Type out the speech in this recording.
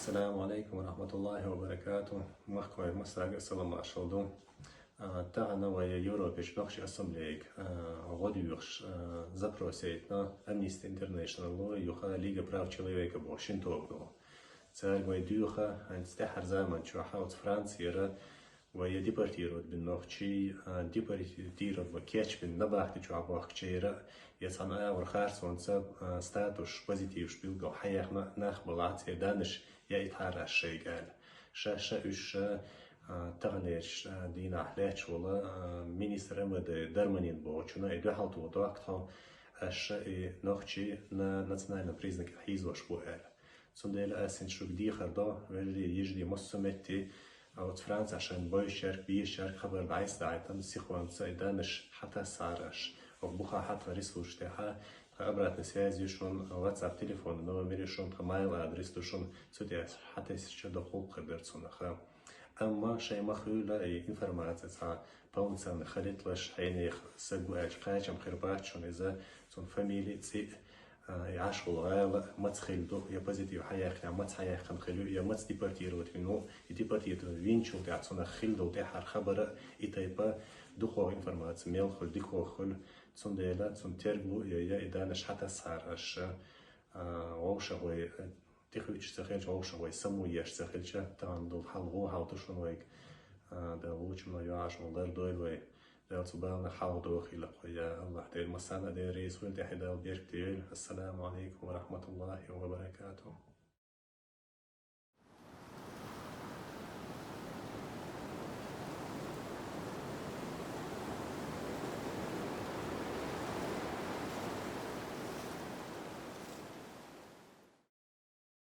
السلام عليكم ورحمة الله وبركاته. مخكوي مساق السلام عليكم. تاعنا ويا يوروبيش نقش أسمبليك غوديوش запросить Amnesty International يوخا ليغا прав человека بوشنطوغو. царь ويديوخا انستحر زمان شو حاوت فرنسا ويا ديبارتيرود بالنوخشي ديبارتيرود وكيتش بالنباخت شو عباخشيرا يصنع اور خارسون سب ستاتوش بوزيتيف شبيلغو حياخنا ناخبلات دانش يا يتحرى الشيء قال شاشة اش تغنيش دينا حلاتش ولا مينيستر مد درمانين بوچنا يدو حالتو دوقتها اش نوخشي ناسيونالنا признак حيزوش بوال سندل اسن شو بدي خردا وجدي يجدي مسمتي أو فرنسا عشان بيشارك بيشارك خبر بعيس دايتم سيخوان سايدانش حتى سارش أو بخا حتى ريسوش تاعها خبرات نسياز يشون واتساب تليفون نو ميريشون خمايل أدريس توشون سوديا حتى يسشد دخول خبرتون خا أما شيء مخيولة أي إنفورماتيا تاع بونسان خليت لش حيني سجواج قاجم خربات شون إذا تون فاميلي تسي يعاشوا الغالة ما تخيلوا يا بوزيتيف حياة ما تحياة خنخلو يا ما تديبارتيرو تنو يديبارتيرو وينشو تعصنا خيلو تحر خبر إتايبا دخول إنفورماتيا ميل خل دخول خل تون ديلا تون ترجو يا إدانش حتى سارش ووش هو تخيلش تخيلش ووش هو سمو يش تخيلش تاندو حلو هاوتشون ويك ده وش ما يعاشوا الدار دويل لا تبالنا حاضر خلق يا الله تير مسانا ديريس ولد حدا وبيرك تير. السلام عليكم ورحمة الله وبركاته.